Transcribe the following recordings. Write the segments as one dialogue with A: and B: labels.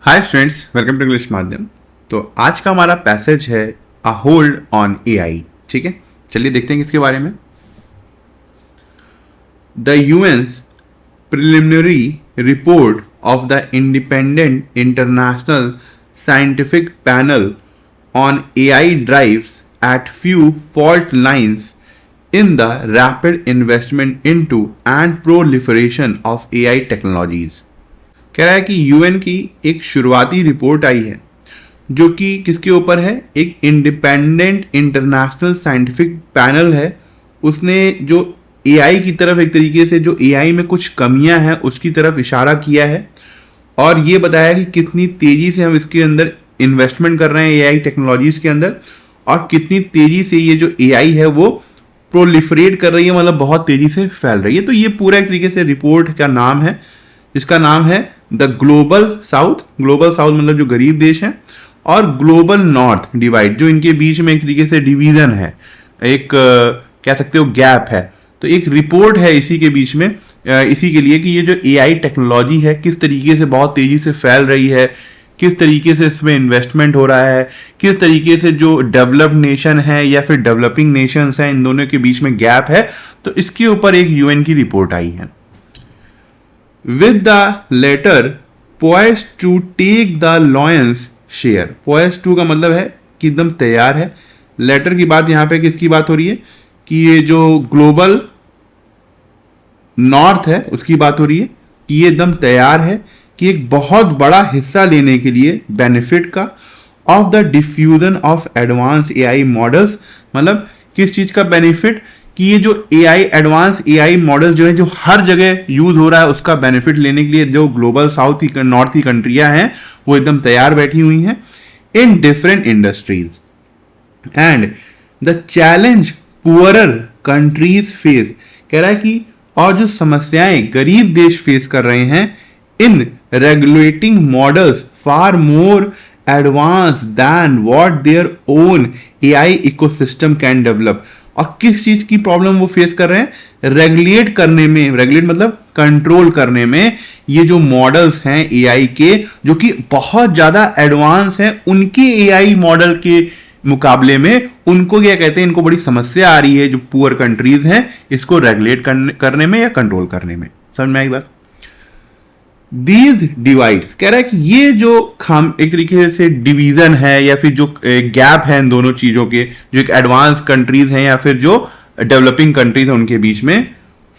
A: Hi students, welcome to English Madhyam. तो आज का हमारा पैसेज है अ होल्ड ऑन एआई। ठीक है, चलिए देखते हैं किसके बारे में। The UN's preliminary report of the independent international scientific panel on AI drives at few fault lines in the rapid investment into and proliferation of AI technologies। कह रहा है कि यूएन की एक शुरुआती रिपोर्ट आई है जो कि किसके ऊपर है, एक इंडिपेंडेंट इंटरनेशनल साइंटिफिक पैनल है। उसने जो एआई की तरफ, एक तरीके से जो एआई में कुछ कमियां हैं उसकी तरफ इशारा किया है और ये बताया कि कितनी तेजी से हम इसके अंदर इन्वेस्टमेंट कर रहे हैं एआई टेक्नोलॉजीज के अंदर, और कितनी तेजी से ये जो एआई है वो प्रोलिफरेट कर रही है, मतलब बहुत तेजी से फैल रही है। तो ये पूरा एक तरीके से रिपोर्ट का नाम है, जिसका नाम है the global south. Global south मतलब जो गरीब देश हैं, और ग्लोबल नॉर्थ डिवाइड, जो इनके बीच में एक तरीके से डिवीजन है, एक कह सकते हो गैप है। तो एक रिपोर्ट है इसी के बीच में, इसी के लिए कि ये जो एआई टेक्नोलॉजी है किस तरीके से बहुत तेजी से फैल रही है, किस तरीके से इसमें इन्वेस्टमेंट हो रहा है, किस तरीके से जो डेवलप्ड नेशन है या फिर डेवलपिंग नेशंस हैं, इन दोनों के बीच में गैप है। तो इसके ऊपर एक यूएन की रिपोर्ट आई है। With the latter poised to take the lion's share। poised to का मतलब है कि एकदम तैयार है। लेटर की बात यहाँ पे किसकी बात हो रही है कि ये जो ग्लोबल नॉर्थ है उसकी बात हो रही है कि ये एकदम तैयार है कि एक बहुत बड़ा हिस्सा लेने के लिए बेनिफिट का of the diffusion of advance AI models. मतलब किस चीज़ का बेनिफिट, कि ये जो एआई एडवांस एआई मॉडल जो है जो हर जगह यूज हो रहा है उसका बेनिफिट लेने के लिए जो ग्लोबल साउथ ही नॉर्थ की कंट्रियां हैं वो एकदम तैयार बैठी हुई हैं in different industries. And the challenge poorer countries face, कह रहा है कि और जो समस्याएं गरीब देश फेस कर रहे हैं in regulating models far more advanced than what their own AI ecosystem can develop. और किस चीज की प्रॉब्लम वो फेस कर रहे हैं, रेगुलेट करने में, रेगुलेट मतलब कंट्रोल करने में। ये जो मॉडल्स हैं एआई के जो कि बहुत ज्यादा एडवांस हैं, उनके एआई मॉडल के मुकाबले में उनको क्या कहते हैं, इनको बड़ी समस्या आ रही है जो पुअर कंट्रीज हैं इसको रेगुलेट करने में या कंट्रोल करने में। समझ में आई बात। दीज डिवाइड्स, कह रहा है कि ये जो एक तरीके से डिवीजन है या फिर जो गैप है इन दोनों चीजों के, जो एक एडवांस कंट्रीज हैं या फिर जो डेवलपिंग कंट्रीज हैं उनके बीच में,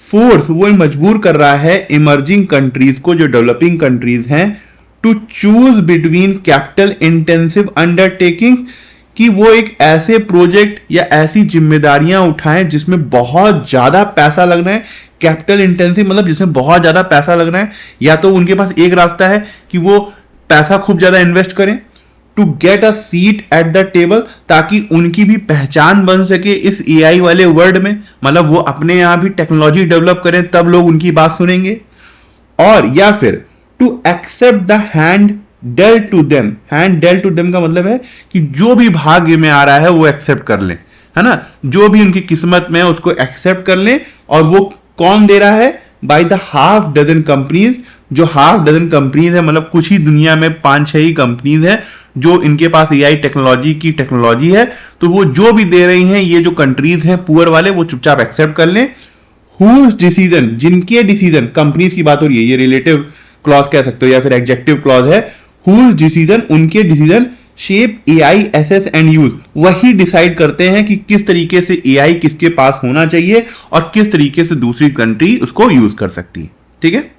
A: फोर्स वो मजबूर कर रहा है इमर्जिंग कंट्रीज को, जो डेवलपिंग कंट्रीज हैं, to choose between capital intensive undertaking, कि वो एक ऐसे प्रोजेक्ट या ऐसी जिम्मेदारियां उठाएं जिसमें बहुत ज्यादा पैसा लगना है। कैपिटल इंटेंसिव मतलब जिसमें बहुत ज्यादा पैसा लगना है, या तो उनके पास एक रास्ता है कि वो पैसा खूब ज्यादा इन्वेस्ट करें to get a seat at the table, ताकि उनकी भी पहचान बन सके इस एआई वाले वर्ल्ड में, मतलब वो अपने यहां भी टेक्नोलॉजी डेवलप करें तब लोग उनकी बात सुनेंगे। और या फिर to accept the hand dealt to them. Hand dealt to them का मतलब है कि जो भी भाग्य में आ रहा है वो एक्सेप्ट कर लें, है ना, जो भी उनकी किस्मत में है उसको एक्सेप्ट कर लें। और वो कौन दे रहा है, by the half dozen companies. जो हाफ डजन कंपनीज है मतलब कुछ ही दुनिया में 5-6 ही कंपनीज है जो इनके पास एआई टेक्नोलॉजी की टेक्नोलॉजी है, तो वो जो भी दे रही हैं ये जो कंट्रीज हैं पुअर वाले वो चुपचाप एक्सेप्ट कर लें। हुज डिसीजन, जिनके डिसीजन, कंपनीज की बात हो रही है, ये रिलेटिव क्लॉज कह सकते हो या फिर एडजेक्टिव क्लॉज है। हुज डिसीजन, उनके decision, shape AI access and use, वही डिसाइड करते हैं कि किस तरीके से एआई किसके पास होना चाहिए और किस तरीके से दूसरी कंट्री उसको यूज कर सकती है। ठीक है,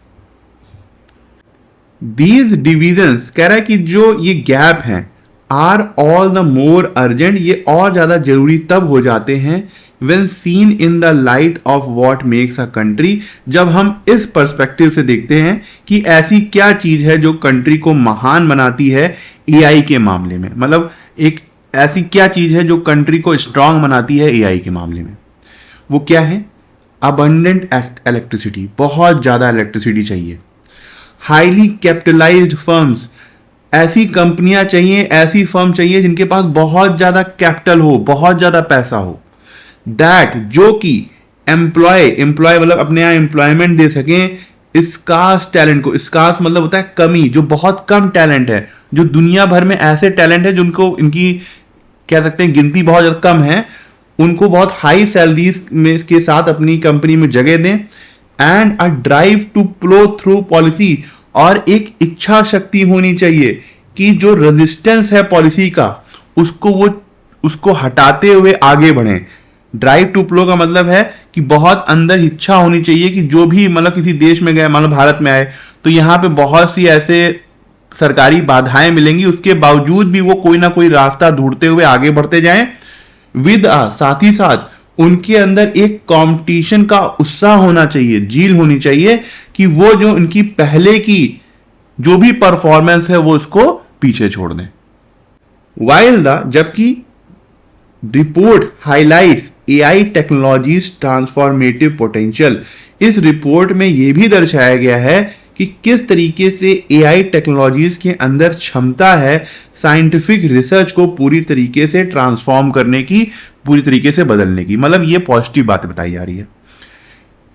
A: दीज डिविजन्स, कह रहा है कि जो ये गैप हैं, are all the more urgent, ये और ज्यादा जरूरी तब हो जाते हैं when seen in the light of what makes a country, जब हम इस पर्सपेक्टिव से देखते हैं कि ऐसी क्या चीज है जो कंट्री को महान बनाती है एआई के मामले में। मतलब एक ऐसी क्या चीज है जो कंट्री को स्ट्रांग बनाती है एआई के मामले में, वो क्या है, अबंडेंट इलेक्ट्रिसिटी, बहुत ज्यादा इलेक्ट्रिसिटी चाहिए। हाईली कैपिटलाइज्ड फर्म्स, ऐसी कंपनियां चाहिए, ऐसी फर्म चाहिए जिनके पास बहुत ज्यादा कैपिटल हो, बहुत ज्यादा पैसा हो। दैट, जो कि एम्प्लॉय मतलब अपने यहाँ एम्प्लॉयमेंट दे सकें स्कार्स टैलेंट को, स्कार्स मतलब होता है कमी, जो बहुत कम टैलेंट है, जो दुनिया भर में ऐसे टैलेंट है जिनको इनकी कह सकते हैं गिनती बहुत ज्यादा कम है, उनको बहुत हाई सैलरीज में के साथ अपनी कंपनी में जगह दें। And a drive to plough through policy, और एक इच्छा शक्ति होनी चाहिए कि जो रेजिस्टेंस है पॉलिसी का उसको हटाते हुए आगे बढ़ें। ड्राइव टू प्लो का मतलब है कि बहुत अंदर इच्छा होनी चाहिए कि जो भी मतलब किसी देश में गए, मान लो भारत में आए, तो यहाँ पे बहुत सी ऐसे सरकारी बाधाएं मिलेंगी, उसके बावजूद भी वो कोई ना कोई रास्ता ढूंढते हुए आगे बढ़ते जाएं। साथ ही साथ उनके अंदर एक कंपटीशन का उत्साह होना चाहिए, जील होनी चाहिए कि वो जो उनकी पहले की जो भी परफॉर्मेंस है वो उसको पीछे छोड़ दें। जबकि report highlights AI technologies transformative potential, इस रिपोर्ट में यह भी दर्शाया गया है कि किस तरीके से एआई टेक्नोलॉजीज के अंदर क्षमता है साइंटिफिक रिसर्च को पूरी तरीके से ट्रांसफॉर्म करने की, पूरी तरीके से बदलने की। मतलब ये पॉजिटिव बात बताई जा रही है।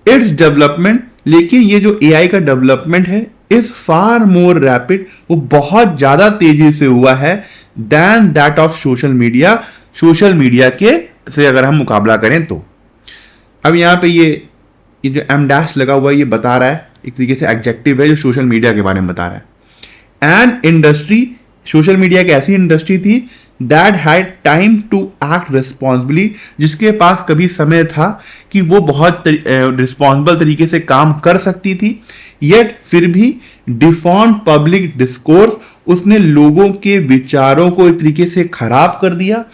A: इट्स डेवलपमेंट, लेकिन ये जो एआई का डेवलपमेंट है इज फार मोर रैपिड, वो बहुत ज्यादा तेजी से हुआ है than that of social media, social media के से अगर हम मुकाबला करें तो। अब यहाँ पे ये जो एम डैश लगा हुआ है ये बता रहा है, एक तरीके से एडजेक्टिव है जो सोशल मीडिया के बारे में बता रहा है। एंड इंडस्ट्री, सोशल मीडिया एक ऐसी इंडस्ट्री थी that had time to act responsibly, जिसके पास कभी समय था कि वो बहुत रिस्पॉन्सिबल तरीके से काम कर सकती थी। येट फिर भी डिफॉर्म पब्लिक डिस्कोर्स, उसने लोगों के विचारों को एक तरीके से खराब कर दिया।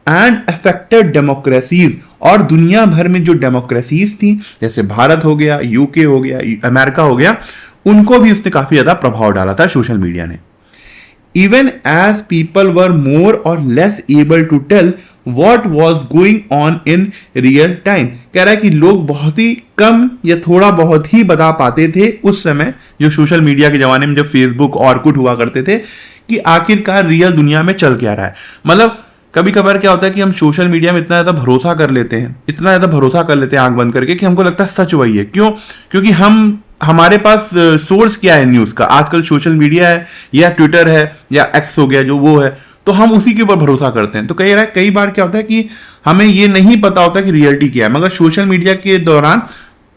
A: एंड अफेक्टेड डेमोक्रेसीज, और दुनिया भर में जो डेमोक्रेसीज थी जैसे भारत हो गया, यूके हो गया, अमेरिका हो गया, उनको भी उसने काफी ज्यादा प्रभाव डाला था सोशल मीडिया ने। Even as people were more और less able to tell what was going on in real time, कह रहा है कि लोग बहुत ही कम या थोड़ा बहुत ही बता पाते थे उस समय, जो सोशल मीडिया के जमाने में जब फेसबुक ऑर्कुट हुआ करते थे, कि आखिरकार रियल दुनिया में चल क्या रहा है। मतलब कभी कभार क्या होता है कि हम सोशल मीडिया में इतना ज्यादा भरोसा कर लेते हैं, इतना ज्यादा भरोसा कर लेते हैं आंख बंद करके, कि हमको लगता है सच वही है। क्यों? क्योंकि हमारे पास सोर्स क्या है न्यूज का, आजकल सोशल मीडिया है या ट्विटर है या एक्स हो गया जो वो है, तो हम उसी के ऊपर भरोसा करते हैं। तो कई बार क्या होता है कि हमें ये नहीं पता होता कि रियलिटी क्या है, मगर सोशल मीडिया के दौरान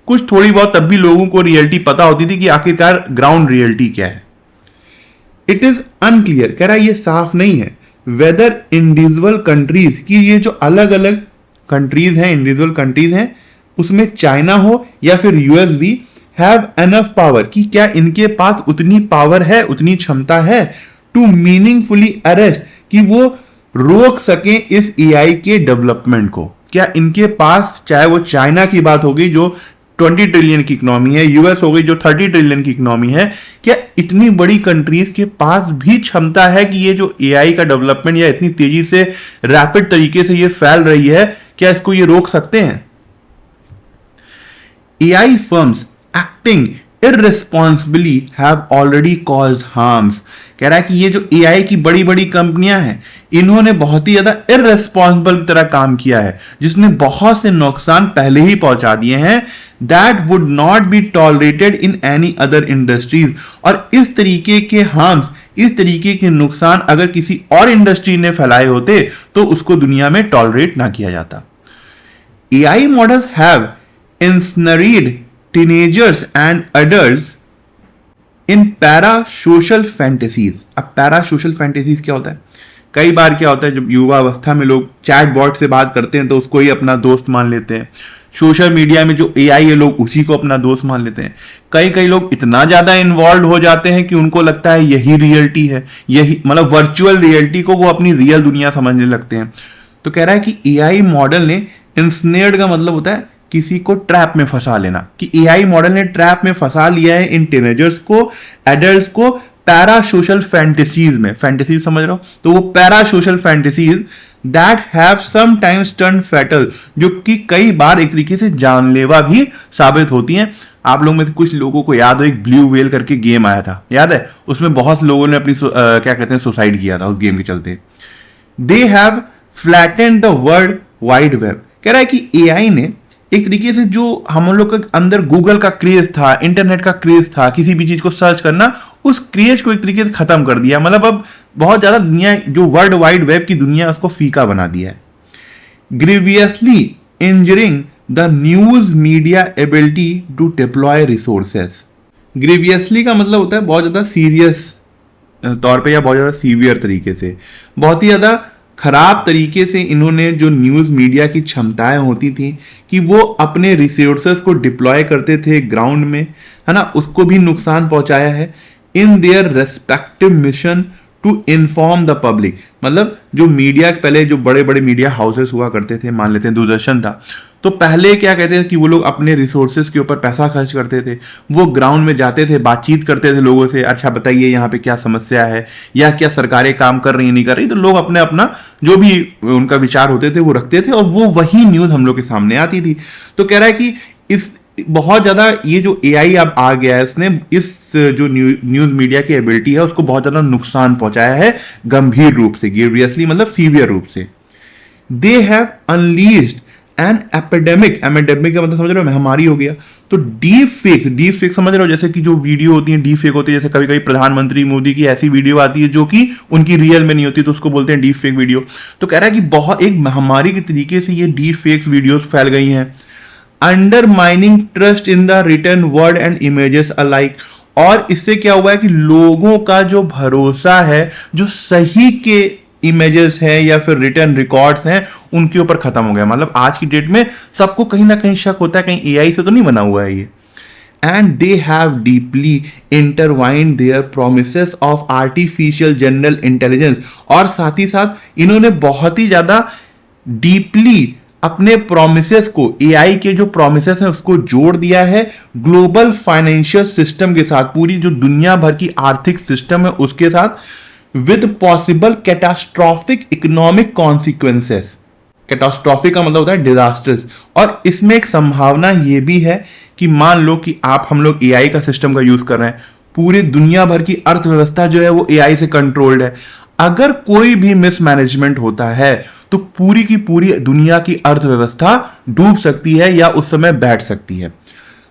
A: कुछ थोड़ी बहुत तब भी लोगों को रियलिटी पता होती थी कि आखिरकार ग्राउंड रियलिटी क्या है। इट इज अनक्लियर, कह रहा है ये साफ नहीं है वेदर इंडिविजुअल कंट्रीज, की ये जो अलग अलग कंट्रीज हैं, इंडिविजुअल कंट्रीज हैं, उसमें चाइना हो या फिर यूएस भी, हैव एनफ पावर, कि क्या इनके पास उतनी पावर है, उतनी क्षमता है टू मीनिंगफुली अरेस्ट, कि वो रोक सकें इस एआई के डेवलपमेंट को। क्या इनके पास, चाहे वो चाइना की बात होगी जो 20 ट्रिलियन की इकोनॉमी है, यूएस हो गई जो 30 ट्रिलियन की इकोनॉमी है, क्या इतनी बड़ी कंट्रीज के पास भी क्षमता है कि ये जो एआई का डेवलपमेंट या इतनी तेजी से रैपिड तरीके से ये फैल रही है, क्या इसको ये रोक सकते हैं? AI firms acting irresponsibly have already caused harms, कह रहा है कि ये जो एआई की बड़ी बड़ी कंपनियां हैं, इन्होंने बहुत ही ज्यादा irresponsible की तरह काम किया है, जिसने बहुत से नुकसान पहले ही पहुंचा दिए हैं, that would not be tolerated in any other industries, और इस तरीके के हार्म्स, इस तरीके के नुकसान अगर किसी और इंडस्ट्री ने फैलाए होते तो उसको दुनिया में टॉलरेट ना किया जाता। AI models have ensnared teenagers and adults in parasocial fantasies। अब parasocial fantasies क्या होता है? कई बार क्या होता है जब युवा अवस्था में लोग चैट बॉट से बात करते हैं तो उसको ही अपना दोस्त मान लेते हैं। सोशल मीडिया में जो एआई है लोग उसी को अपना दोस्त मान लेते हैं। कई लोग इतना ज्यादा इन्वॉल्व हो जाते हैं कि उनको लगता है यही रियलिटी है, यही मतलब वर्चुअल रियलिटी को वो अपनी रियल दुनिया समझने लगते हैं। तो कह रहा है कि एआई मॉडल ने, इंस्नेड का मतलब होता है किसी को ट्रैप में फंसा लेना, कि एआई मॉडल ने ट्रैप में फंसा लिया है इन टीनेजर्स को, एडल्ट्स को पैरासोशल फैंटेसीज में। फैंटेसीज समझ रहे हो? तो वो parasocial fantasies that have sometimes turn fatal, जो कि कई बार एक तरीके से जानलेवा भी साबित होती हैं। आप लोगों में से कुछ लोगों को याद हो एक ब्लू व्हेल करके गेम आया था, याद है? उसमें बहुत लोगों ने अपनी क्या कहते हैं सुसाइड किया था उस गेम के चलते। They have flattened the world wide web, कह रहा है कि एआई ने एक तरीके से जो हम लोग के अंदर गूगल का क्रेज था, इंटरनेट का क्रेज था, किसी भी चीज को सर्च करना, उस क्रेज को एक तरीके से खत्म कर दिया। मतलब अब बहुत ज्यादा दुनिया, जो वर्ल्ड वाइड वेब की दुनिया, उसको फीका बना दिया है। Grievously injuring the news media ability to deploy resources. Grievously का मतलब होता है बहुत ज्यादा सीरियस तौर पे या बहुत ज़्यादा सीवियर तरीके से, बहुत ही ज़्यादा खराब तरीके से इन्होंने जो न्यूज़ मीडिया की क्षमताएं होती थी कि वो अपने रिसोर्सेज को डिप्लॉय करते थे ग्राउंड में, है ना, उसको भी नुकसान पहुंचाया है in their respective mission to inform the public. मतलब जो मीडिया, पहले जो बड़े बड़े मीडिया हाउसेस हुआ करते थे, मान लेते हैं दूरदर्शन था, तो पहले क्या कहते थे कि वो लोग अपने रिसोर्सेज के ऊपर पैसा खर्च करते थे, वो ग्राउंड में जाते थे, बातचीत करते थे लोगों से, अच्छा बताइए यहाँ पे क्या समस्या है, या क्या सरकारें काम कर रही है नहीं कर रही, तो लोग अपने अपना जो भी उनका विचार होते थे वो रखते थे, और वो वही न्यूज़ हम लोग के सामने आती थी। तो कह रहा है कि इस बहुत ज़्यादा ये जो एआई अब आ गया है, इसने इस जो न्यूज़ मीडिया की एबिलिटी है उसको बहुत ज़्यादा नुकसान पहुंचाया है, गंभीर रूप से, सीरियसली मतलब सीवियर रूप से। They have unleashed an epidemic, epidemic का मतलब समझ रहे हो, महामारी हो गया। तो डीप फेक समझ रहे हो, जैसे कि जो वीडियो होती है डीप फेक होती है, जैसे कभी कभी प्रधानमंत्री मोदी की ऐसी वीडियो आती है जो कि उनकी रियल में नहीं होती, तो उसको बोलते हैं डीप फेक वीडियो। तो कह रहा है कि बहुत एक महामारी के तरीके से ये डीप फेक वीडियोस फैल गई हैं, undermining trust in the written word and images alike. और इससे क्या हुआ है कि लोगों का जो भरोसा है, जो सही के इमेजेस हैं या फिर रिटर्न रिकॉर्ड्स हैं, उनके ऊपर खत्म हो गया। मतलब आज की डेट में सबको कहीं ना कहीं शक होता है कहीं एआई से तो नहीं बना हुआ है ये। And they have deeply intertwined their promises of artificial general intelligence. और साथ ही साथ इन्होंने बहुत ही ज्यादा डीपली अपने प्रोमिसेस को, एआई के जो प्रोमिसेस हैं उसको जोड़ दिया है ग्लोबल फाइनेंशियल सिस्टम के साथ, पूरी जो दुनिया भर की आर्थिक सिस्टम है उसके साथ, with possible catastrophic economic consequences. Catastrophic का मतलब होता है डिजास्टर्स। और इसमें एक संभावना ये भी है कि मान लो कि हम लोग एआई का सिस्टम का यूज कर रहे हैं, पूरी दुनिया भर की अर्थव्यवस्था जो है वो एआई से कंट्रोल्ड है। अगर कोई भी मिसमैनेजमेंट होता है तो पूरी की पूरी दुनिया की अर्थव्यवस्था डूब सकती है या उस समय बैठ सकती है।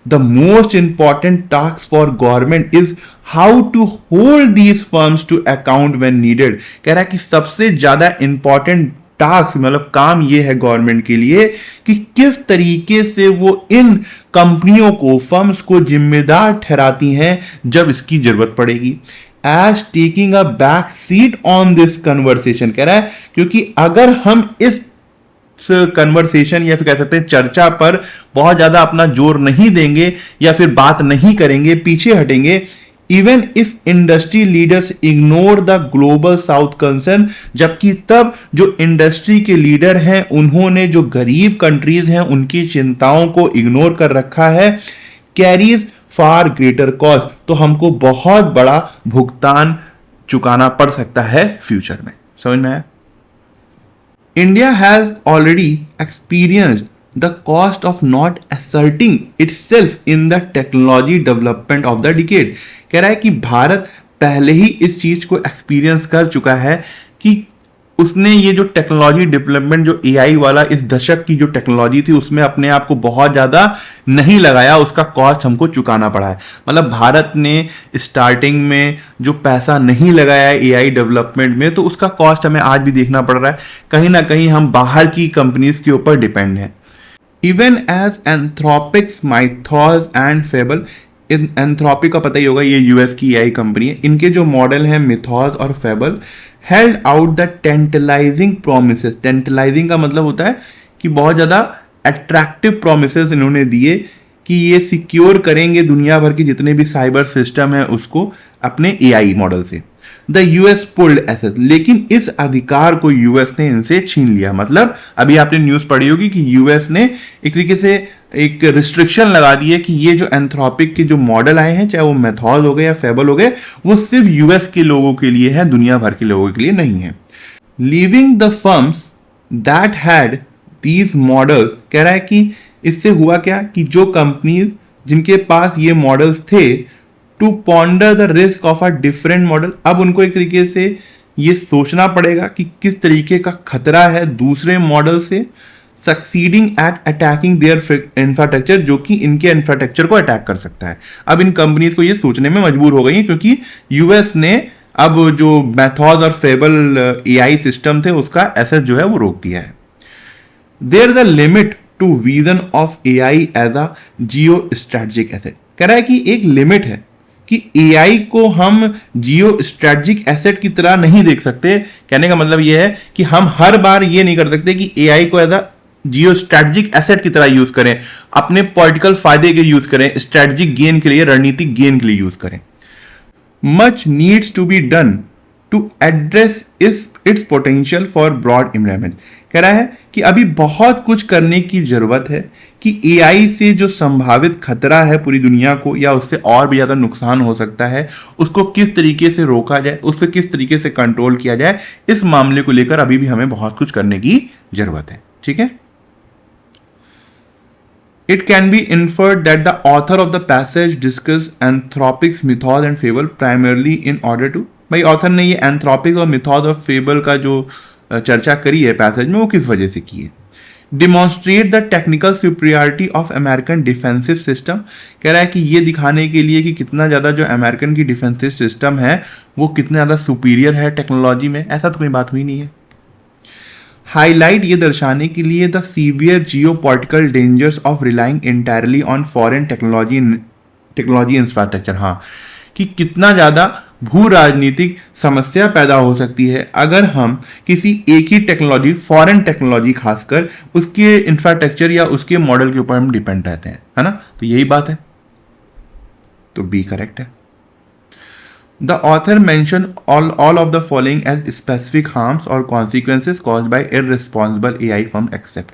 A: The most important task for government is how to hold these firms to account when needed। कह रहा है कि सबसे ज्यादा इंपॉर्टेंट टास्क, मतलब काम ये है गवर्नमेंट के लिए कि किस तरीके से वो इन कंपनियों को, फर्म्स को जिम्मेदार ठहराती हैं जब इसकी जरूरत पड़ेगी। As taking a back seat on this conversation. कह रहा है क्योंकि अगर हम इस कन्वर्सेशन या फिर कह सकते हैं चर्चा पर बहुत ज्यादा अपना जोर नहीं देंगे या फिर बात नहीं करेंगे, पीछे हटेंगे, even if industry leaders ignore the global south concern, जबकि तब जो इंडस्ट्री के लीडर हैं उन्होंने जो गरीब कंट्रीज हैं उनकी चिंताओं को इग्नोर कर रखा है, कैरीज फार ग्रेटर कॉस्ट, तो हमको बहुत बड़ा भुगतान चुकाना पड़ सकता है फ्यूचर में। समझ में आया? India has already experienced the cost of not asserting itself in the technology development of the decade। कह रहा है कि भारत पहले ही इस चीज को एक्सपीरियंस कर चुका है कि उसने ये जो टेक्नोलॉजी डेवलपमेंट, जो एआई वाला इस दशक की जो टेक्नोलॉजी थी उसमें अपने आप को बहुत ज़्यादा नहीं लगाया, उसका कॉस्ट हमको चुकाना पड़ा है। मतलब भारत ने स्टार्टिंग में जो पैसा नहीं लगाया है एआई डेवलपमेंट में, तो उसका कॉस्ट हमें आज भी देखना पड़ रहा है। कहीं ना कहीं हम बाहर की कंपनीज के ऊपर डिपेंड हैं। Even as Anthropic's, mythos and fable. Anthropic का पता ही होगा, ये यूएस की एआई कंपनी है। इनके जो मॉडल हैं मिथॉस और fable held out the tantalising promises. Tantalising का मतलब होता है कि बहुत ज़्यादा अट्रैक्टिव प्रोमिसेस इन्होंने दिए कि ये सिक्योर करेंगे दुनिया भर के जितने भी साइबर सिस्टम है उसको अपने एआई मॉडल से। द यूएस पुल्ड एसेट, लेकिन इस अधिकार को यूएस ने इनसे छीन लिया। मतलब अभी आपने न्यूज़ पढ़ी होगी कि यूएस ने एक तरीके से एक रिस्ट्रिक्शन लगा दी है कि ये जो एंथ्रोपिक के जो मॉडल आए हैं, चाहे वो मेथॉड हो गए या फेबल हो गए, वो सिर्फ यूएस के लोगों के लिए है, दुनिया भर के लोगों के लिए नहीं है। Leaving the firms that had these models. कह रहा है कि इससे हुआ क्या कि जो कंपनीज जिनके पास ये मॉडल्स थे, to ponder the risk of a different model, अब उनको एक तरीके से ये सोचना पड़ेगा कि किस तरीके का खतरा है दूसरे मॉडल से, succeeding at attacking their infrastructure, जो कि इनके इंफ्रास्ट्रक्चर को अटैक कर सकता है। अब इन कंपनीज को ये सोचने में मजबूर हो गई है, क्योंकि यूएस ने अब जो मैथॉड और फेबल एआई सिस्टम थे उसका एसेस जो है वो रोक दिया है। There is a limit to vision of AI as a geostrategic asset. कह रहा है कि एक लिमिट है कि एआई को हम जियो स्ट्रेटेजिक एसेट की तरह नहीं देख सकते। कहने का मतलब यह है कि हम हर बार ये नहीं कर सकते कि एआई को as a geostrategic asset की तरह यूज करें, अपने पॉलिटिकल फायदे के यूज करें, स्ट्रेटेजिक गेन के लिए, रणनीतिक गेन के लिए यूज करें। Much needs to be done to address its potential for broad environment. कह रहा है कि अभी बहुत कुछ करने की जरूरत है कि एआई से जो संभावित खतरा है पूरी दुनिया को, या उससे और भी ज्यादा नुकसान हो सकता है, उसको किस तरीके से रोका जाए, उससे किस तरीके से कंट्रोल किया जाए, इस मामले को लेकर अभी भी हमें बहुत कुछ करने की जरूरत है। ठीक है। It can be inferred that the author of the passage discussed anthropics, mythos and fable primarily in order to, भाई ऑथर ने ये एंथ्रोपिक्स और मिथॉस और फेबल का जो चर्चा करी है पैसेज में, वो किस वजह से की है? Demonstrate the technical superiority of American defensive system. कह रहा है कि ये दिखाने के लिए कि कितना ज़्यादा जो अमेरिकन की डिफेंसिव सिस्टम है वो कितना ज़्यादा सुपीरियर है टेक्नोलॉजी में। ऐसा तो कोई बात हुई नहीं है। हाईलाइट ये दर्शाने के लिए the severe geopolitical dangers of relying entirely on foreign technology infrastructure. हाँ, कि कितना ज़्यादा भू राजनीतिक समस्या पैदा हो सकती है अगर हम किसी एक ही टेक्नोलॉजी, फॉरेन टेक्नोलॉजी खासकर, उसके इंफ्रास्ट्रक्चर या उसके मॉडल के ऊपर हम डिपेंड रहते हैं, है ना। तो यही बात है, तो बी करेक्ट है। The author mentioned all of the following as specific harms or consequences caused by irresponsible AI from accept।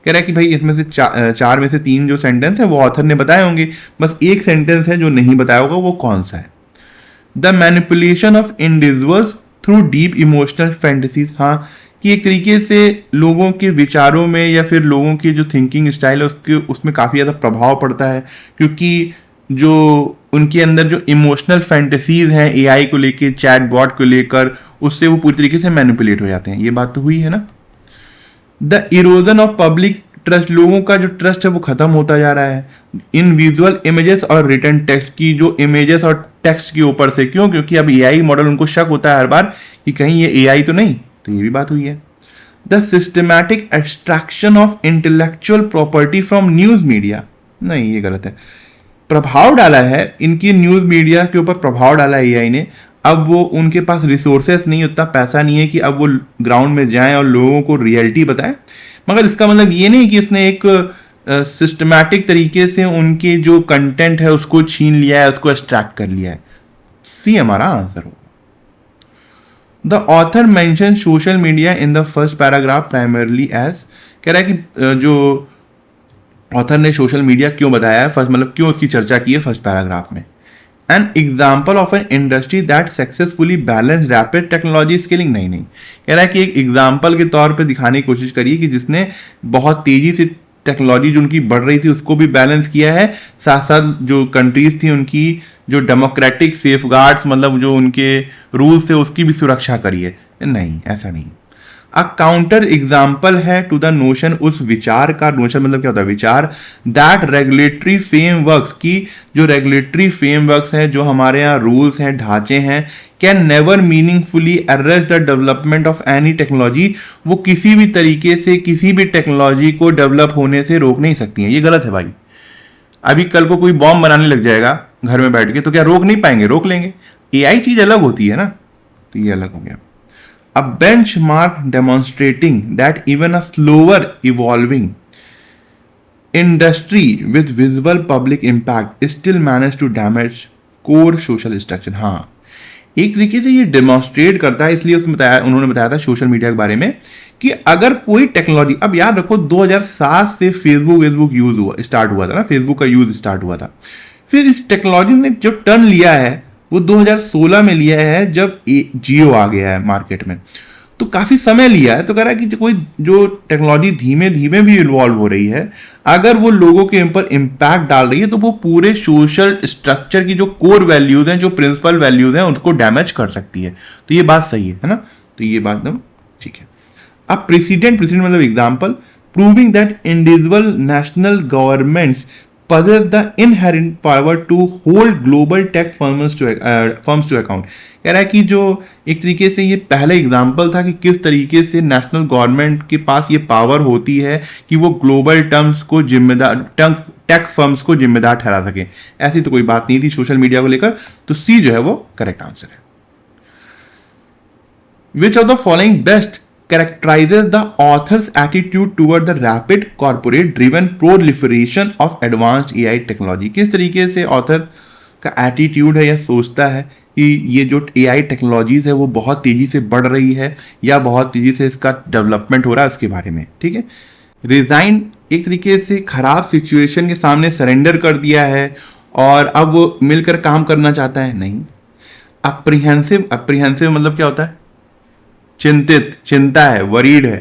A: कह रहा है कि भाई इसमें से चार में से 3 जो सेंटेंस है वो ऑथर ने बताए होंगे, बस एक सेंटेंस है जो नहीं बताया होगा, वो कौन सा है? The manipulation of individuals through deep emotional fantasies. हाँ, कि एक तरीके से लोगों के विचारों में या फिर लोगों की जो थिंकिंग स्टाइल है उसमें काफ़ी ज़्यादा प्रभाव पड़ता है, क्योंकि जो उनके अंदर जो इमोशनल फैंटेसीज हैं एआई को लेके, चैट बॉट को लेकर, उससे वो पूरी तरीके से मैनिपुलेट हो जाते हैं। ये बात तो हुई है ना। The erosion of public trust, लोगों का जो ट्रस्ट है वो खत्म होता जा रहा है इन विजुअल इमेजेस और रिटन टेक्स्ट की, जो इमेजेस और टेक्स्ट के ऊपर से। क्यों? क्योंकि अब एआई मॉडल उनको शक होता है हर बार कि कहीं ये एआई तो नहीं। तो ये भी बात हुई है। The systematic extraction of intellectual property from news media, नहीं, ये गलत है। प्रभाव डाला है इनकी न्यूज मीडिया के ऊपर, प्रभाव डाला है एआई ने। अब वो उनके पास रिसोर्सेस नहीं, उतना पैसा नहीं है कि अब वो ग्राउंड में जाएं और लोगों को रियलिटी बताएं। मगर इसका मतलब ये नहीं कि इसने एक सिस्टमैटिक तरीके से उनके जो कंटेंट है उसको छीन लिया है, उसको एक्सट्रैक्ट कर लिया है। सी हमारा आंसर होगा। The author mention social media in the first paragraph primarily as, कह रहा है कि जो ऑथर ने सोशल मीडिया क्यों बताया है फर्स्ट, मतलब क्यों उसकी चर्चा की है फर्स्ट पैराग्राफ में। An example of an industry that successfully balance rapid technology scaling, नहीं, कह रहा है कि एक एग्जाम्पल के तौर पे दिखाने की कोशिश करिए कि जिसने बहुत तेजी से टेक्नोलॉजी जो उनकी बढ़ रही थी उसको भी बैलेंस किया है, साथ साथ जो कंट्रीज थी उनकी जो डेमोक्रेटिक सेफगार्ड्स, मतलब जो उनके रूल्स थे उसकी भी सुरक्षा करी है। नहीं, ऐसा नहीं। अ काउंटर एग्जाम्पल है टू द नोशन, उस विचार का, नोशन मतलब क्या होता है? विचार। दैट रेगुलेटरी फ्रेमवर्क्स की, जो रेगुलेटरी फ्रेमवर्क्स हैं, जो हमारे यहाँ रूल्स हैं, ढांचे हैं, can never meaningfully arrest the development of any technology, वो किसी भी तरीके से किसी भी टेक्नोलॉजी को डेवलप होने से रोक नहीं सकती हैं। ये गलत है भाई। अभी कल को कोई बॉम्ब बनाने लग जाएगा घर में बैठ के, तो क्या रोक नहीं पाएंगे? रोक लेंगे। एआई चीज अलग होती है ना, तो ये अलग हो गया। A benchmark demonstrating that even a slower evolving industry with visible public impact still managed to damage core social structure। हाँ, एक तरीके से ये डेमोन्स्ट्रेट करता है, इसलिए उन्होंने बताया था सोशल मीडिया के बारे में कि अगर कोई टेक्नोलॉजी, अब याद रखो 2007 से फेसबुक यूज स्टार्ट हुआ था ना, फेसबुक का यूज स्टार्ट हुआ था। फिर इस टेक्नोलॉजी ने जो टर्न लिया है वो 2016 में लिया है, जब जियो आ गया है मार्केट में, तो काफ़ी समय लिया है। तो कह रहा है कि कोई जो टेक्नोलॉजी धीमे धीमे भी इन्वॉल्व हो रही है, अगर वो लोगों के ऊपर इम्पैक्ट डाल रही है तो वो पूरे सोशल स्ट्रक्चर की जो कोर वैल्यूज हैं, जो प्रिंसिपल वैल्यूज हैं, उसको डैमेज कर सकती है। तो ये बात सही है ना, तो ये बात एकदम ठीक है। अब प्रेसिडेंट मतलब example, proving that individual national governments possess the inherent power to hold global tech firms to account। कह रहा है कि जो एक तरीके से ये पहला एग्जाम्पल था कि किस तरीके से नेशनल गवर्नमेंट के पास ये पावर होती है कि वो ग्लोबल टर्म्स को जिम्मेदार टेक फर्म्स को जिम्मेदार ठहरा सके। ऐसी तो कोई बात नहीं थी सोशल मीडिया को लेकर, तो सी जो है वो करेक्ट आंसर है। Which of the following best characterizes the author's attitude toward the rapid corporate driven proliferation of advanced AI technology। किस तरीके से ऑथर का एटीट्यूड है या सोचता है कि ये जो AI टेक्नोलॉजीज है वो बहुत तेजी से बढ़ रही है या बहुत तेजी से इसका डेवलपमेंट हो रहा है उसके बारे में। ठीक है, रिजाइन एक तरीके से खराब सिचुएशन के सामने सरेंडर कर दिया है और अब वो मिलकर काम करना चाहता है। नहीं, अप्रीहेंसिव मतलब क्या होता है? चिंतित, चिंता है, वरीड है।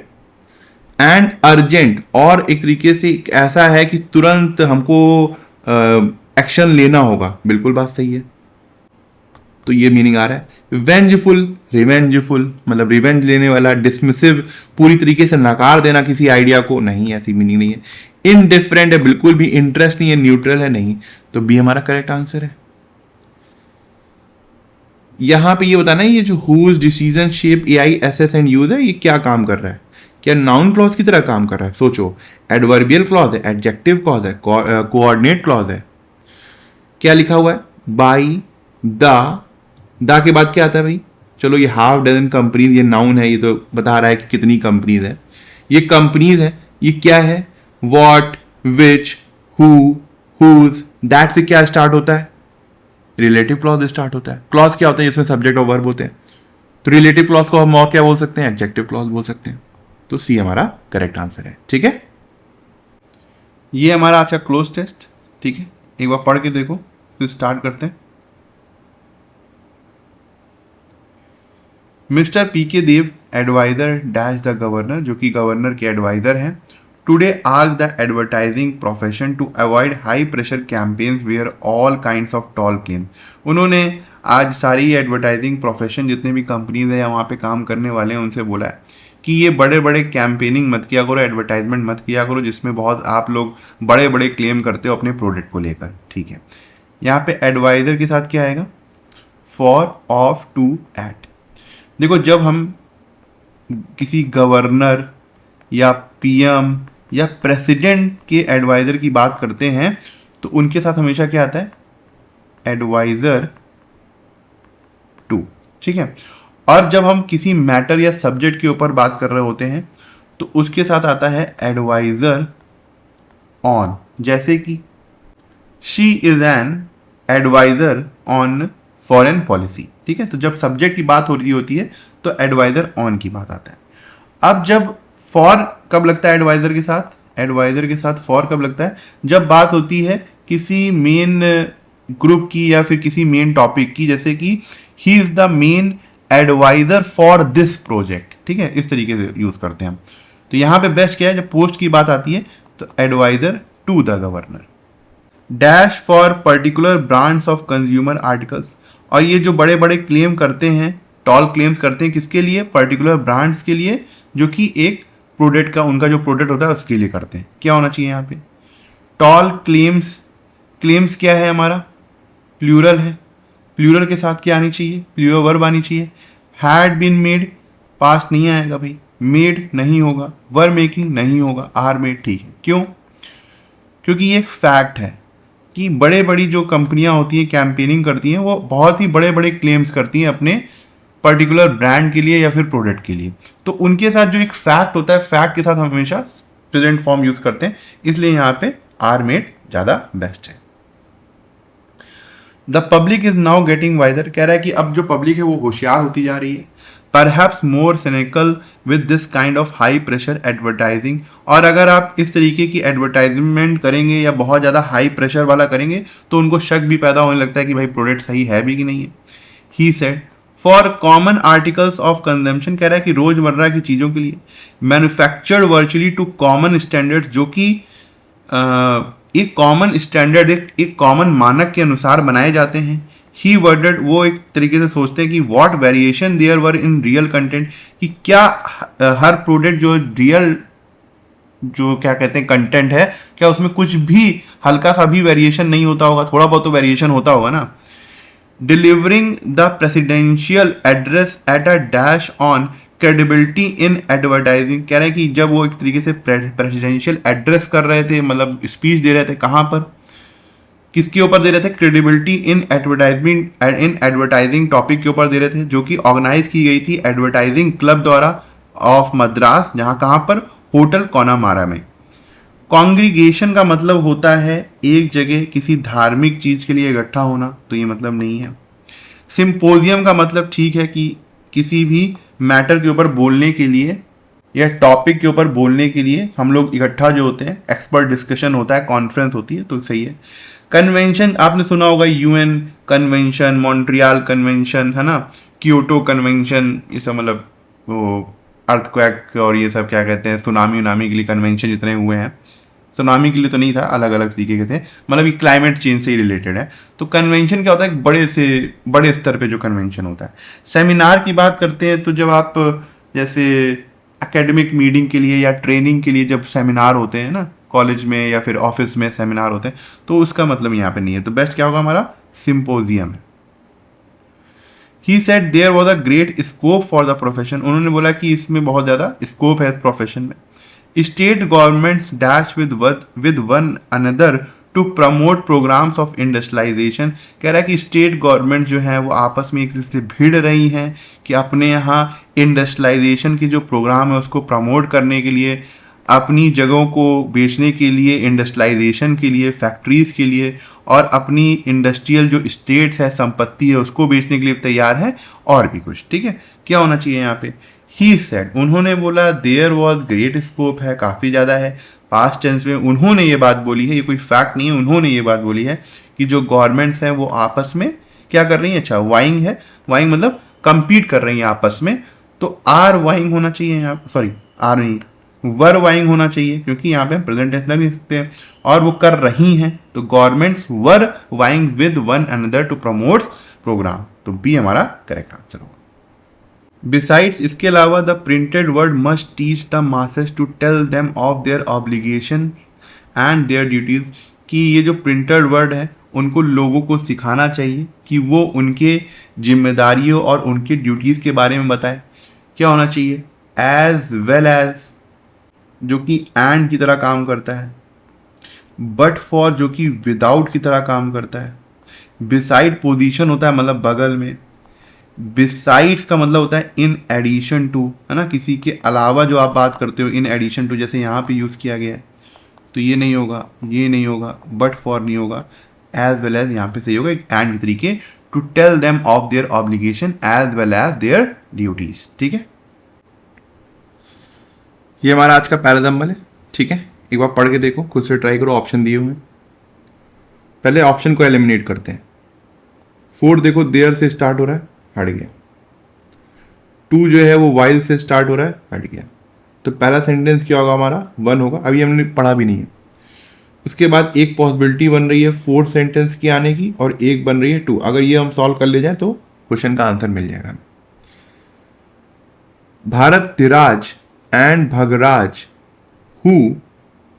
A: एंड अर्जेंट, और एक तरीके से ऐसा है कि तुरंत हमको एक्शन लेना होगा। बिल्कुल बात सही है, तो ये मीनिंग आ रहा है। वेंजफुल, रिवेंजफुल मतलब रिवेंज लेने वाला। डिसमिसिव, पूरी तरीके से नकार देना किसी आइडिया को। नहीं, ऐसी मीनिंग नहीं है। इनडिफरेंट है, बिल्कुल भी इंटरेस्ट नहीं है, न्यूट्रल है। नहीं, तो बी हमारा करेक्ट आंसर है। यहां पे ये बताना है ये जो whose, decision, shape, AI, access and use है, ये क्या काम कर रहा है? क्या नाउन क्लॉज की तरह काम कर रहा है? सोचो, एडवर्बियल क्लॉज है, एडजेक्टिव क्लॉज है, कोऑर्डिनेट क्लॉज है। क्या लिखा हुआ है? बाई, द के बाद क्या आता है भाई? चलो, ये हाफ डजन कंपनीज, ये नाउन है, ये तो बता रहा है कि कितनी कंपनीज है। ये कंपनीज है, ये क्या है? What, which, who, whose, that से क्या स्टार्ट होता है? रिलेटिव क्लॉज स्टार्ट होता है। क्लॉज क्या होता है? जिसमें सब्जेक्ट और वर्ब होते हैं। तो रिलेटिव क्लॉज को हम और क्या बोल सकते हैं? एडजेक्टिव क्लॉज बोल सकते हैं। तो सी हमारा करेक्ट आंसर है। ठीक है, ये हमारा अच्छा क्लोज टेस्ट। ठीक है, एक बार पढ़ के देखो, फिर स्टार्ट करते हैं। मिस्टर पी के देव, एडवाइजर डैश द गवर्नर, जो कि गवर्नर के एडवाइजर हैं, today asked the advertising profession to avoid high pressure campaigns where all kinds of tall claims। उन्होंने आज सारी एडवर्टाइजिंग प्रोफेशन जितने भी कंपनीज हैं या वहाँ पे काम करने वाले हैं उनसे बोला है कि ये बड़े बड़े कैंपेनिंग मत किया करो, एडवर्टाइजमेंट मत किया करो जिसमें बहुत आप लोग बड़े बड़े क्लेम करते हो अपने प्रोडक्ट को लेकर। ठीक है, यहाँ पे एडवाइज़र के साथ क्या आएगा? For, of, to, at. देखो, जब हम किसी गवर्नर या पीएम या प्रेसिडेंट के एडवाइज़र की बात करते हैं तो उनके साथ हमेशा क्या आता है? Adviser to. ठीक है, और जब हम किसी मैटर या सब्जेक्ट के ऊपर बात कर रहे होते हैं तो उसके साथ आता है एडवाइज़र ऑन। जैसे कि she is an adviser on foreign policy. ठीक है, तो जब सब्जेक्ट की बात हो रही होती है तो एडवाइज़र ऑन की बात आता है। अब जब फॉर कब लगता है एडवाइज़र के साथ? एडवाइज़र के साथ फॉर कब लगता है? जब बात होती है किसी मेन ग्रुप की या फिर किसी मेन टॉपिक की, जैसे कि he is the main adviser for this project. ठीक है, इस तरीके से यूज़ करते हैं हम। तो यहाँ पे बेस्ट क्या है? जब पोस्ट की बात आती है तो adviser to the governor. Dash for particular brands of consumer articles. और ये जो बड़े बड़े क्लेम करते हैं, टॉल क्लेम्स करते हैं, किसके लिए? पर्टिकुलर ब्रांड्स के लिए, जो कि एक प्रोडक्ट का, उनका जो प्रोडक्ट होता है उसके लिए करते हैं। क्या होना चाहिए यहाँ पे? Toll claims. क्लेम्स क्या है हमारा? प्लूरल है। प्लूरल के साथ क्या आनी चाहिए? प्लूरल वर्ब आनी चाहिए। हैड बीन मेड, पास्ट नहीं आएगा भाई। मेड नहीं होगा, वर मेकिंग नहीं होगा, आर मेड ठीक है। क्यों? क्योंकि ये एक फैक्ट है कि बड़े बड़ी जो कंपनियां होती हैं, कैंपेनिंग करती हैं, वो बहुत ही बड़े बड़े क्लेम्स करती हैं अपने पर्टिकुलर ब्रांड के लिए या फिर प्रोडक्ट के लिए। तो उनके साथ जो एक फैक्ट होता है, फैक्ट के साथ हम हमेशा प्रेजेंट फॉर्म यूज करते हैं, इसलिए यहाँ पे आर मेड ज़्यादा बेस्ट है। The public is now getting wiser. कह रहा है कि अब जो पब्लिक है वो होशियार होती जा रही है। Perhaps more cynical with this kind of high pressure advertising. और अगर आप इस तरीके की एडवर्टाइजमेंट करेंगे या बहुत ज़्यादा हाई प्रेशर वाला करेंगे तो उनको शक भी पैदा होने लगता है कि भाई प्रोडक्ट सही है भी कि नहीं है। He said for common articles of consumption. कह रहा है कि रोजमर्रा की चीज़ों के लिए manufactured virtually to common standards, जो कि एक कॉमन स्टैंडर्ड, एक कॉमन मानक के अनुसार बनाए जाते हैं। ही वर्डेड, वो एक तरीके से सोचते हैं कि what variation there were in real content, कि क्या हर प्रोडक्ट जो रियल जो क्या कहते हैं कंटेंट है, क्या उसमें कुछ भी हल्का सा भी वेरिएशन नहीं होता होगा? थोड़ा बहुत तो वेरिएशन होता होगा ना। Delivering the presidential address at a dash on credibility in advertising, कह रहे हैं कि जब वो एक तरीके से प्रेसिडेंशियल एड्रेस कर रहे थे, मतलब स्पीच दे रहे थे, कहाँ पर, किसके ऊपर दे रहे थे? क्रेडिबिलिटी इन एडवर्टाइजिंग टॉपिक के ऊपर दे रहे थे, जो कि ऑर्गेनाइज की गई थी एडवर्टाइजिंग क्लब द्वारा ऑफ मद्रास, जहाँ कहाँ पर, होटल कोनामारा में। कॉन्ग्रीगेशन का मतलब होता है एक जगह किसी धार्मिक चीज के लिए इकट्ठा होना, तो ये मतलब नहीं है। सिंपोजियम का मतलब ठीक है कि किसी भी मैटर के ऊपर बोलने के लिए या टॉपिक के ऊपर बोलने के लिए हम लोग इकट्ठा जो होते हैं, एक्सपर्ट डिस्कशन होता है, कॉन्फ्रेंस होती है, तो सही है। कन्वेंशन आपने सुना होगा, यूएन कन्वेंशन, मॉन्ट्रियल कन्वेंशन, है ना, क्योटो कन्वेंशन, ये सब मतलब वो अर्थक्वेक और ये सब क्या कहते हैं, सुनामी के लिए कन्वेंशन जितने हुए हैं, सुनामी के लिए तो नहीं था, अलग अलग तरीके के थे, मतलब ये क्लाइमेट चेंज से ही रिलेटेड है। तो कन्वेंशन क्या होता है? बड़े स्तर पे जो कन्वेंशन होता है। सेमिनार की बात करते हैं तो जब आप जैसे एकेडमिक मीटिंग के लिए या ट्रेनिंग के लिए जब सेमिनार होते हैं ना, कॉलेज में या फिर ऑफिस में सेमिनार होते हैं, तो उसका मतलब यहाँ पे नहीं है। तो बेस्ट क्या होगा हमारा? सिंपोजियम है। He said there was a great scope for the profession, उन्होंने बोला कि इसमें बहुत ज़्यादा स्कोप है इस प्रोफेशन में। State governments dash with one another to promote programmes of industrialisation, कह रहा है कि स्टेट गवर्नमेंट जो है वो आपस में एक दूसरे से भिड़ रही हैं कि अपने यहाँ इंडस्ट्रियलाइजेशन की जो प्रोग्राम है उसको प्रमोट करने के लिए, अपनी जगहों को बेचने के लिए, इंडस्ट्रियलाइजेशन के लिए, फैक्ट्रीज़ के लिए, और अपनी इंडस्ट्रियल जो स्टेट्स है, संपत्ति है, उसको बेचने के लिए तैयार है, और भी कुछ। ठीक है, क्या होना चाहिए यहाँ पे? ही सेड, उन्होंने बोला, देयर वॉज ग्रेट स्कोप है, काफ़ी ज़्यादा है। पास्ट टेंस में उन्होंने ये बात बोली है, ये कोई फैक्ट नहीं है, उन्होंने ये बात बोली है कि जो गवर्नमेंट्स हैं वो आपस में क्या कर रही हैं? अच्छा, वाइंग है, वाइंग मतलब कंपीट कर रही हैं आपस में, तो आर वाइंग होना चाहिए यहाँ, सॉरी आर नहीं, वर वाइंग होना चाहिए, क्योंकि यहाँ पे प्रेजेंट टेंस लग सकते हैं, और वो कर रही हैं, तो governments were vying with one another to promote programme, तो बी हमारा करेक्ट आंसर होगा। बिसाइड्स, इसके अलावा the printed word must teach the masses to tell them of their obligation and their duties, कि ये जो प्रिंटेड वर्ड है उनको लोगों को सिखाना चाहिए कि वो उनके जिम्मेदारियों और उनके ड्यूटीज़ के बारे में बताए। क्या होना चाहिए? एज वेल एज, जो कि एंड की तरह काम करता है, बट फॉर जो कि विदाउट की तरह काम करता है, बिसाइड पोजीशन होता है मतलब बगल में, बिसाइड्स का मतलब होता है इन एडिशन टू, है ना, किसी के अलावा जो आप बात करते हो, इन एडिशन टू, जैसे यहाँ पे यूज़ किया गया है, तो ये नहीं होगा, ये नहीं होगा, बट फॉर नहीं होगा, एज वेल एज यहाँ पे सही होगा, एक एंड के तरीके, to tell them of their obligation as well as their duties. ठीक है, ये हमारा आज का पैराग्राफ है। ठीक है, एक बार पढ़ के देखो, खुद से ट्राई करो, ऑप्शन दिए हुए। पहले ऑप्शन को एलिमिनेट करते हैं। 4 देखो देयर से स्टार्ट हो रहा है, हट गया। 2 जो है वो वाइल से स्टार्ट हो रहा है, हट गया। तो पहला सेंटेंस क्या होगा हमारा? 1 होगा, अभी हमने पढ़ा भी नहीं है। उसके बाद एक पॉसिबिलिटी बन रही है 4 सेंटेंस की आने की, और एक बन रही है 2। अगर ये हम सॉल्व कर ले जाए तो क्वेश्चन का आंसर मिल जाएगा। Bharathiraja and Bhagyaraj who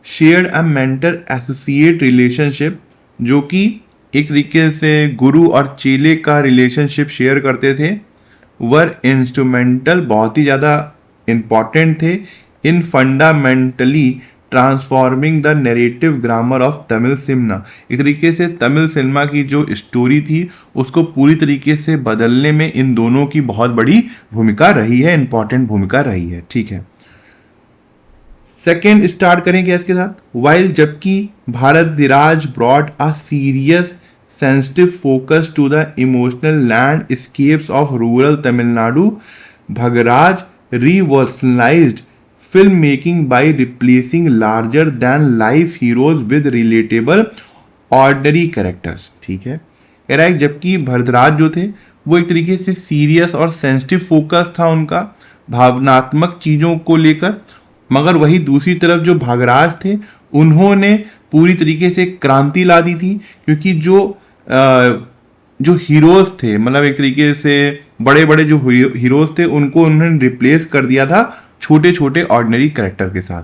A: shared a mentor associate relationship, जो कि एक तरीके से गुरु और चेले का रिलेशनशिप शेयर करते थे, वर इंस्ट्रूमेंटल, बहुत ही ज़्यादा इम्पॉर्टेंट थे, in fundamentally transforming the narrative grammar of Tamil cinema, एक तरीके से तमिल सिनेमा की जो स्टोरी थी उसको पूरी तरीके से बदलने में इन दोनों की बहुत बड़ी भूमिका रही है, इंपॉर्टेंट भूमिका रही है। ठीक है, सेकेंड स्टार्ट करेंगे इसके साथ, वाइल, जबकि Bharat Dhiraj broad a serious sensitive focus to the emotional landscapes of rural Tamil Nadu, भगराज रिवॉल्यूशनाइज्ड film making by replacing larger than life heroes with relatable ordinary characters. ठीक है, कह रहा है जबकि भरद्वाज जो थे वो एक तरीके से सीरियस और सेंसिटिव फोकस था उनका भावनात्मक चीज़ों को लेकर, मगर वही दूसरी तरफ जो भागराज थे उन्होंने पूरी तरीके से क्रांति ला दी थी, क्योंकि जो हीरोज थे, मतलब एक तरीके से बड़े बड़े जो हीरोज थे उनको उन्होंने रिप्लेस कर दिया था छोटे छोटे ऑर्डिनरी कैरेक्टर के साथ।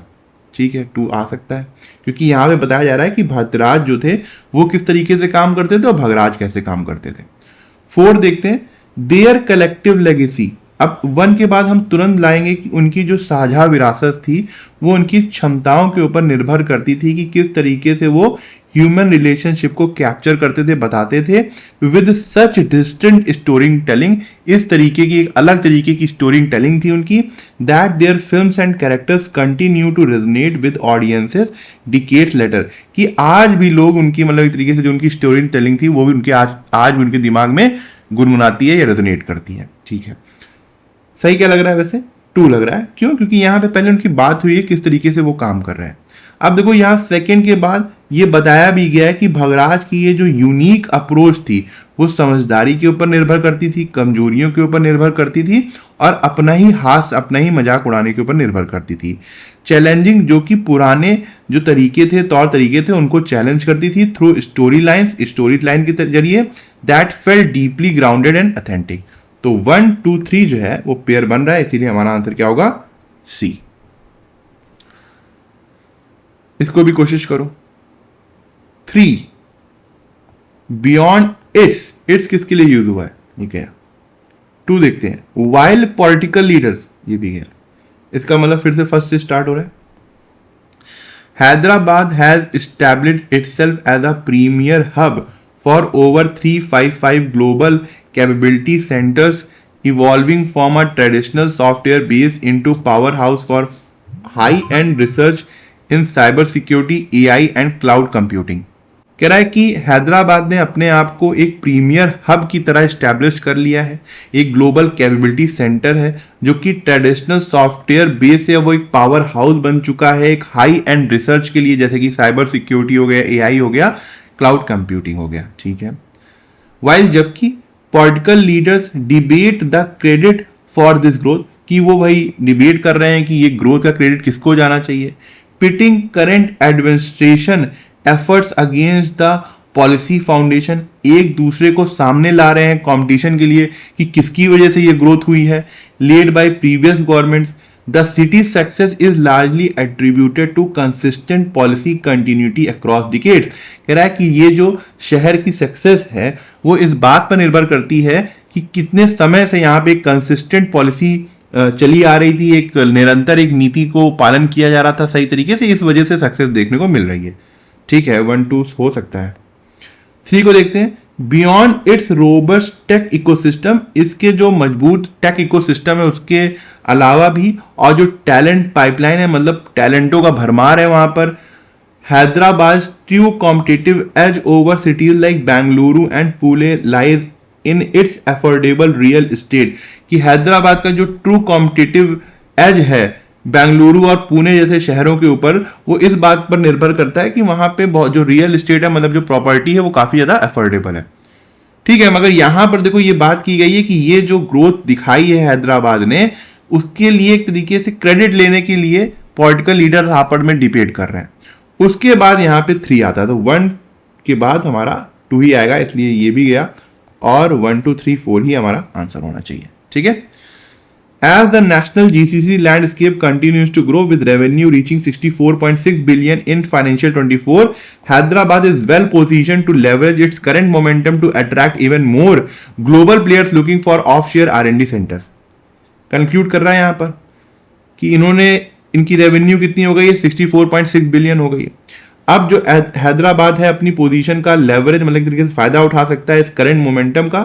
A: ठीक है, 2 आ सकता है, क्योंकि यहाँ पे बताया जा रहा है कि भद्राज जो थे वो किस तरीके से काम करते थे और भगराज कैसे काम करते थे। 4 देखते हैं, देयर कलेक्टिव लेगेसी। अब 1 के बाद हम तुरंत लाएंगे कि उनकी जो साझा विरासत थी वो उनकी क्षमताओं के ऊपर निर्भर करती थी कि किस तरीके से वो ह्यूमन रिलेशनशिप को कैप्चर करते थे, बताते थे with such distant story telling. इस तरीके की एक अलग तरीके की स्टोरी टेलिंग थी उनकी, that their films and characters continue to resonate with audiences decades later. कि आज भी लोग उनकी मतलब एक तरीके से जो उनकी स्टोरी टेलिंग थी वो भी उनके आज भी उनके दिमाग में गुनगुनाती है या रेजोनेट करती है। ठीक है, सही क्या लग रहा है वैसे? 2 लग रहा है। क्यों? क्योंकि यहाँ पे पहले उनकी बात हुई है किस तरीके से वो काम कर रहे हैं। अब देखो यहाँ सेकंड के बाद ये बताया भी गया है कि भगराज की ये जो यूनिक अप्रोच थी वो समझदारी के ऊपर निर्भर करती थी, कमजोरियों के ऊपर निर्भर करती थी और अपना ही हास अपना ही मजाक उड़ाने के ऊपर निर्भर करती थी। चैलेंजिंग, जो कि पुराने जो तरीके थे, तौर तरीके थे, उनको चैलेंज करती थी थ्रू स्टोरी लाइन के जरिए that felt deeply grounded and authentic. तो 1, 2, 3 जो है वो पेयर बन रहा है, इसीलिए हमारा आंसर क्या होगा? सी। इसको भी कोशिश करो। 3, बियॉन्ड इट्स किसके लिए यूज हुआ है? ये क्या? 2 देखते हैं, वाइल पॉलिटिकल लीडर्स, ये भी गया। इसका मतलब फिर से फर्स्ट से स्टार्ट हो रहा है। Hyderabad has established itself as a premier hub for over 355 global capability centers, evolving from a traditional software base into powerhouse for high-end research in cyber security, AI and cloud computing। कह रहा है कि हैदराबाद ने अपने आप को एक प्रीमियर हब की तरह इस्टेब्लिश कर लिया है, एक ग्लोबल कैपेबिलिटी सेंटर है जो कि ट्रेडिशनल सॉफ्टवेयर बेस है, वो एक पावर हाउस बन चुका है एक हाई एंड रिसर्च के लिए, जैसे कि साइबर सिक्योरिटी हो गया, AI हो गया, क्लाउड कंप्यूटिंग हो गया। ठीक है, वाइल जबकि political leaders debate the credit for this growth, कि वो भाई डिबेट कर रहे हैं कि ये ग्रोथ का क्रेडिट किसको जाना चाहिए। Pitting current administration efforts against the policy foundation, एक दूसरे को सामने ला रहे हैं कंपटीशन के लिए कि किसकी वजह से ये ग्रोथ हुई है। Led by previous governments, the city success is largely attributed to consistent policy continuity across decades. कह रहा है कि ये जो शहर की सक्सेस है वो इस बात पर निर्भर करती है कि कितने समय से यहाँ पे कंसिस्टेंट पॉलिसी चली आ रही थी, एक निरंतर एक नीति को पालन किया जा रहा था सही तरीके से, इस वजह से सक्सेस देखने को मिल रही है। ठीक है, 1, 2 हो सकता है। 3 को देखते हैं, beyond its robust tech ecosystem, इसके जो मजबूत टेक इकोसिस्टम है उसके अलावा भी और जो टैलेंट पाइपलाइन है, मतलब टैलेंटों का भरमार है वहां पर, Hyderabad true competitive as over cities like Bengaluru and Pune lies in its affordable real estate. कि हैदराबाद का जो ट्रू कॉम्पिटिटिव एज है बेंगलुरु और पुणे जैसे शहरों के ऊपर, वो इस बात पर निर्भर करता है कि वहां पे बहुत जो रियल एस्टेट है, मतलब जो प्रॉपर्टी है, वो काफी ज्यादा अफोर्डेबल है। ठीक है, मगर यहां पर देखो ये बात की गई है कि ये जो ग्रोथ दिखाई है हैदराबाद ने, उसके लिए एक तरीके से क्रेडिट लेने के लिए पॉलिटिकल लीडर आपस में डिबेट कर रहे हैं। उसके बाद यहाँ पे 3 आता है, तो 1 के बाद हमारा 2 ही आएगा, इसलिए ये भी गया और 1, 2, 3, 4 ही हमारा आंसर होना चाहिए। ठीक है, as the national GCC landscape continues to grow with revenue reaching 64.6 billion in financial 24, Hyderabad is well positioned to leverage its current momentum to attract even more global players looking for offshore R&D centers। Conclude कर रहा है यहाँ पर कि इनकी revenue कितनी हो गई है? 64.6 बिलियन हो गई है। अब जो हैदराबाद है अपनी पोजीशन का लेवरेज, मतलब एक तरीके से फायदा उठा सकता है इस करंट मोमेंटम का,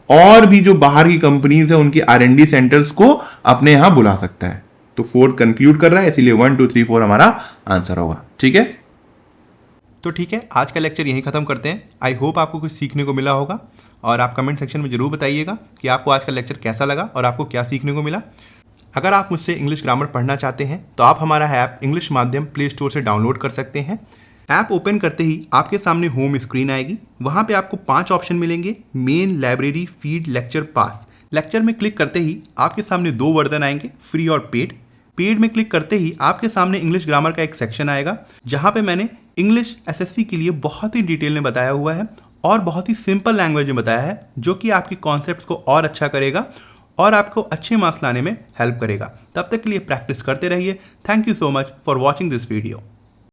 A: और भी जो बाहर की कंपनीज है उनकी R&D सेंटर्स को अपने यहां बुला सकता है। तो 4 कंक्लूड कर रहा है, इसीलिए 1, 2, 3, 4 हमारा आंसर होगा। ठीक है, तो ठीक है, आज का लेक्चर यहीं खत्म करते हैं। आई होप आपको कुछ सीखने को मिला होगा और आप कमेंट सेक्शन में जरूर बताइएगा कि आपको आज का लेक्चर कैसा लगा और आपको क्या सीखने को मिला। अगर आप मुझसे इंग्लिश ग्रामर पढ़ना चाहते हैं तो आप हमारा ऐप इंग्लिश माध्यम प्ले स्टोर से डाउनलोड कर सकते हैं। ऐप ओपन करते ही आपके सामने होम स्क्रीन आएगी, वहां पे आपको 5 ऑप्शन मिलेंगे, मेन, लाइब्रेरी, फीड, लेक्चर, पास। लेक्चर में क्लिक करते ही आपके सामने 2 वर्जन आएंगे, फ्री और पेड। पेड में क्लिक करते ही आपके सामने इंग्लिश ग्रामर का एक सेक्शन आएगा जहां पे मैंने इंग्लिश SSC के लिए बहुत ही डिटेल में बताया हुआ है और बहुत ही सिंपल लैंग्वेज में बताया है, जो कि आपके कॉन्सेप्ट्स को और अच्छा करेगा और आपको अच्छे मार्क्स लाने में हेल्प करेगा। तब तक के लिए प्रैक्टिस करते रहिए। Thank you so much for watching this video.